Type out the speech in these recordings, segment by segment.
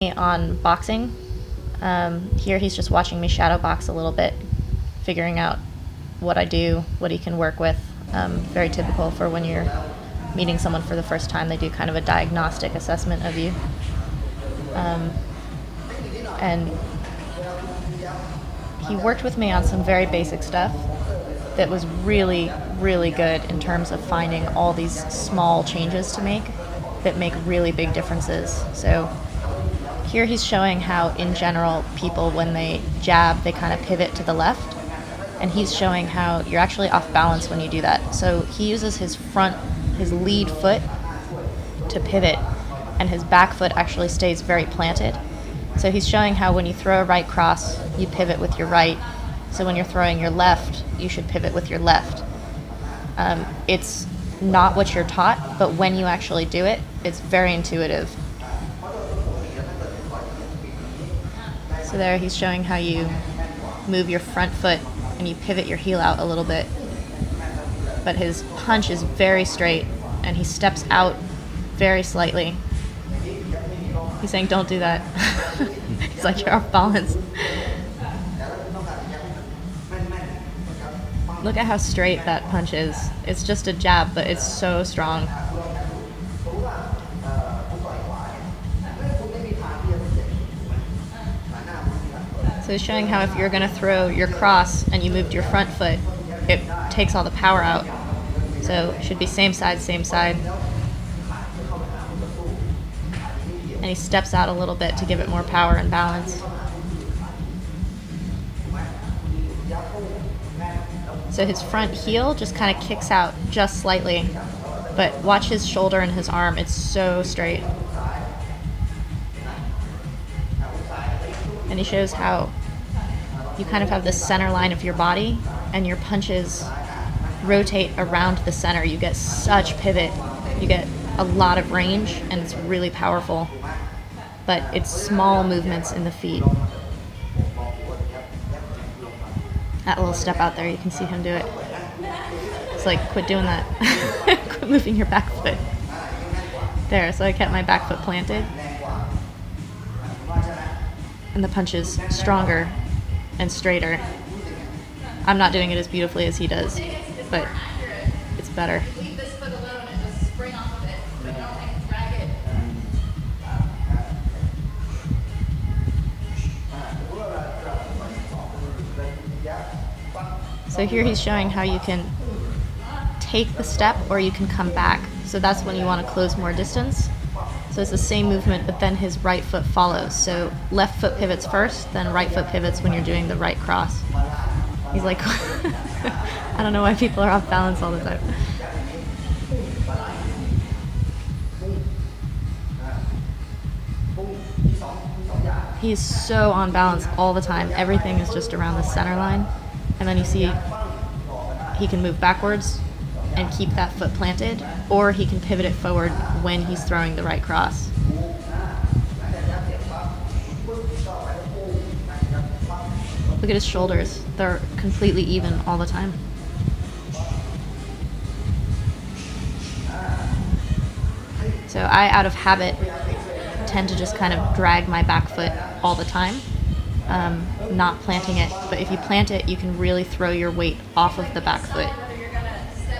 On boxing. Here he's just watching me shadow box a little bit, figuring out what I do, what he can work with. Very typical for when you're meeting someone for the first time. They do kind of a diagnostic assessment of you. And he worked with me on some very basic stuff that was really, really good in terms of finding all these small changes to make that make really big differences. So here he's showing how, in general, people, when they jab, they kind of pivot to the left. And he's showing how you're actually off balance when you do that. So he uses his lead foot to pivot, and his back foot actually stays very planted. So he's showing how when you throw a right cross, you pivot with your right. So when you're throwing your left, you should pivot with your left. It's not what you're taught, but when you actually do it, it's very intuitive. So there he's showing how you move your front foot and you pivot your heel out a little bit. But his punch is very straight and he steps out very slightly. He's saying, don't do that. He's like, you're off balance. Look at how straight that punch is. It's just a jab, but it's so strong. So it's showing how if you're going to throw your cross and you moved your front foot, it takes all the power out. So it should be same side, same side. And he steps out a little bit to give it more power and balance. So his front heel just kind of kicks out just slightly. But watch his shoulder and his arm, it's so straight. And he shows how you kind of have the center line of your body and your punches rotate around the center. You get such pivot. You get a lot of range and it's really powerful. But it's small movements in the feet. That little step out there, you can see him do it. It's like, quit doing that. Quit moving your back foot. There, so I kept my back foot planted. And the punch is stronger and straighter. I'm not doing it as beautifully as he does, but it's better. So here he's showing how you can take the step or you can come back. So that's when you want to close more distance. So it's the same movement, but then his right foot follows. So left foot pivots first, then right foot pivots when you're doing the right cross. He's like, I don't know why people are off balance all the time. He's so on balance all the time. Everything is just around the center line. And then you see he can move backwards and keep that foot planted, or he can pivot it forward when he's throwing the right cross. Look at his shoulders. They're completely even all the time. So I, out of habit, tend to just kind of drag my back foot all the time, not planting it. But if you plant it, you can really throw your weight off of the back foot,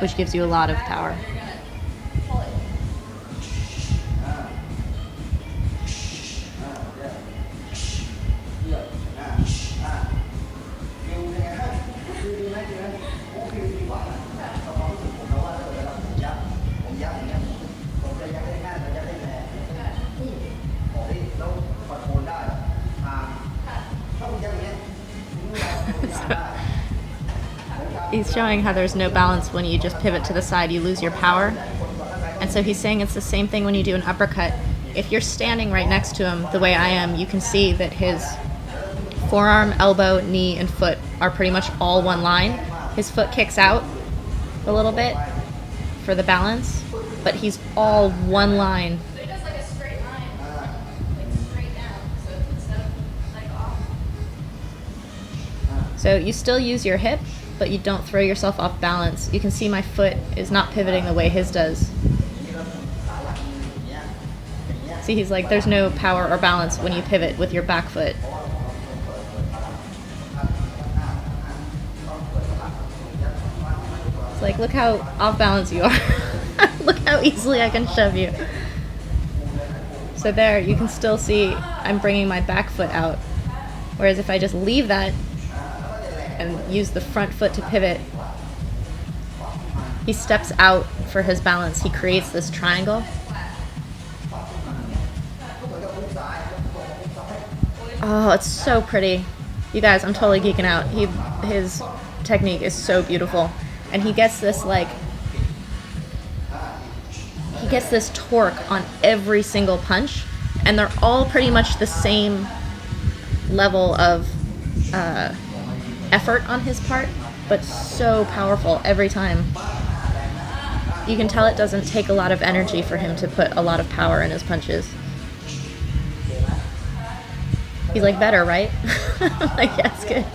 which gives you a lot of power. He's showing how there's no balance when you just pivot to the side, you lose your power. And so he's saying it's the same thing when you do an uppercut. If you're standing right next to him the way I am, you can see that his forearm, elbow, knee, and foot are pretty much all one line. His foot kicks out a little bit for the balance, but he's all one line. So he does like a straight line, like straight down, so instead of like off. So you still use your hip, but you don't throw yourself off balance. You can see my foot is not pivoting the way his does. See, he's like, there's no power or balance when you pivot with your back foot. It's like, look how off balance you are. Look how easily I can shove you. So there, you can still see I'm bringing my back foot out. Whereas if I just leave that and use the front foot to pivot, he steps out for his balance. He creates this triangle. Oh, it's so pretty. You guys, I'm totally geeking out. His technique is so beautiful. And he gets this torque on every single punch, and they're all pretty much the same level of effort on his part, but so powerful every time. You can tell it doesn't take a lot of energy for him to put a lot of power in his punches. He's like, better, right? Like, yes, good.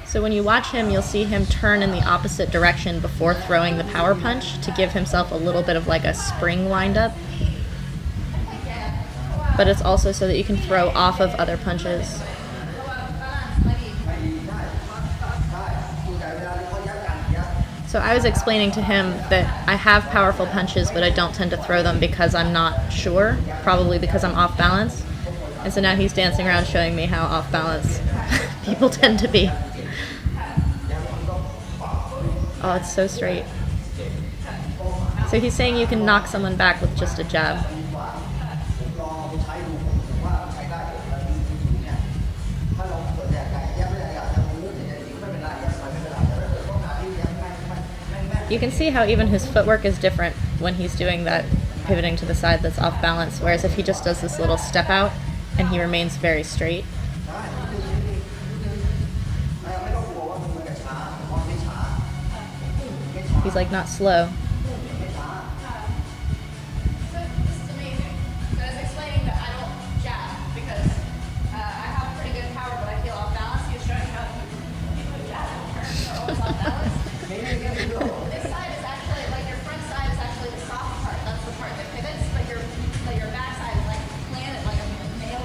So when you watch him, you'll see him turn in the opposite direction before throwing the power punch to give himself a little bit of like a spring wind-up. But it's also so that you can throw off of other punches. So I was explaining to him that I have powerful punches, but I don't tend to throw them because I'm not sure, probably because I'm off balance. And so now he's dancing around showing me how off balance people tend to be. Oh, it's so straight. So he's saying you can knock someone back with just a jab. You can see how even his footwork is different when he's doing that pivoting to the side that's off balance, whereas if he just does this little step out and he remains very straight. He's like not slow. This is amazing. So I was explaining that I don't jab because I have pretty good power, but I feel off balance. He was showing how people jab and turn, they're always off balance. This side is actually, like your front side is actually the soft part. That's the part that pivots, but your back side is like planted like a nail.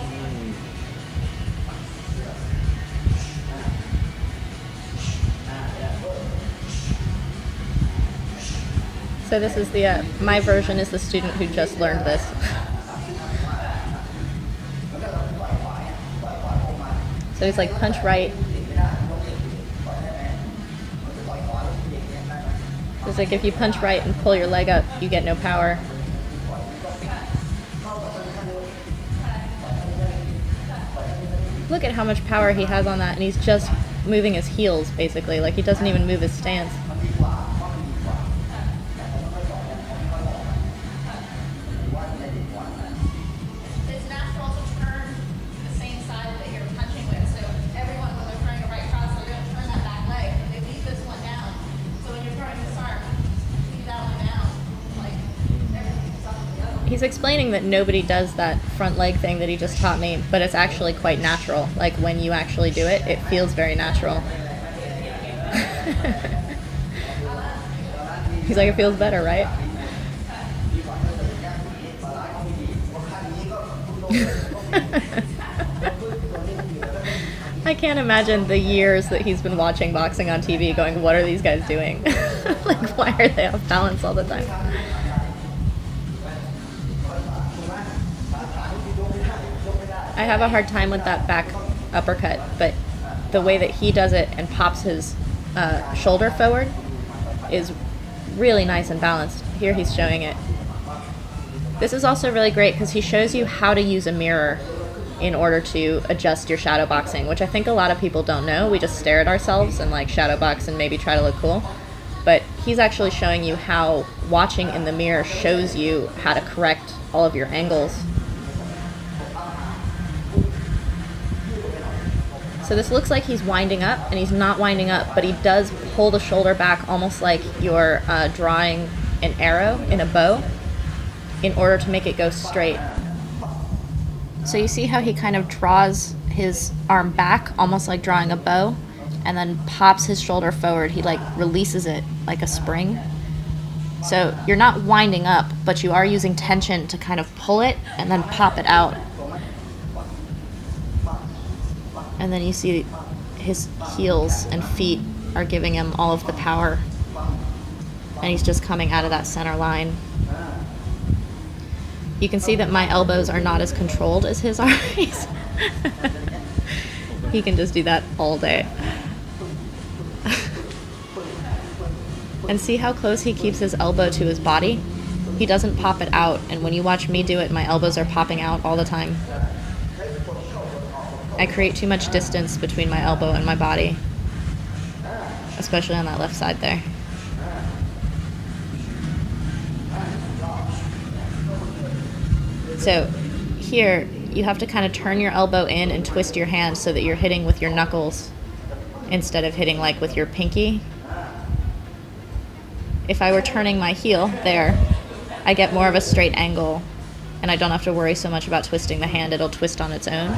So this is the, my version is the student who just learned this. So he's like, punch right. So it's like, if you punch right and pull your leg up, you get no power. Look at how much power he has on that, and he's just moving his heels, basically. Like, he doesn't even move his stance. It's natural to turn the same side that you're punching with. So everyone, when they're throwing a right cross, they're going to turn that back leg. They leave this one down. So when you're throwing this arm, leave that one down. Like, everything's up to the other one. He's explaining that nobody does that front leg thing that he just taught me, but it's actually quite natural. Like, when you actually do it, it feels very natural. He's like, it feels better, right? I can't imagine the years that he's been watching boxing on TV going, what are these guys doing? Like, why are they off balance all the time? I have a hard time with that back uppercut, but the way that he does it and pops his shoulder forward is really nice and balanced. Here he's showing it. This is also really great because he shows you how to use a mirror in order to adjust your shadow boxing, which I think a lot of people don't know. We just stare at ourselves and like shadow box and maybe try to look cool. But he's actually showing you how watching in the mirror shows you how to correct all of your angles. So this looks like he's winding up, and he's not winding up, but he does pull the shoulder back almost like you're drawing an arrow in a bow in order to make it go straight. So you see how he kind of draws his arm back, almost like drawing a bow, and then pops his shoulder forward. He like releases it like a spring. So you're not winding up, but you are using tension to kind of pull it and then pop it out. And then you see his heels and feet are giving him all of the power. And he's just coming out of that center line. You can see that my elbows are not as controlled as his are. He can just do that all day. And see how close he keeps his elbow to his body? He doesn't pop it out, and when you watch me do it, my elbows are popping out all the time. I create too much distance between my elbow and my body, especially on that left side there. So here, you have to kind of turn your elbow in and twist your hand so that you're hitting with your knuckles instead of hitting like with your pinky. If I were turning my heel there, I get more of a straight angle and I don't have to worry so much about twisting the hand. It'll twist on its own.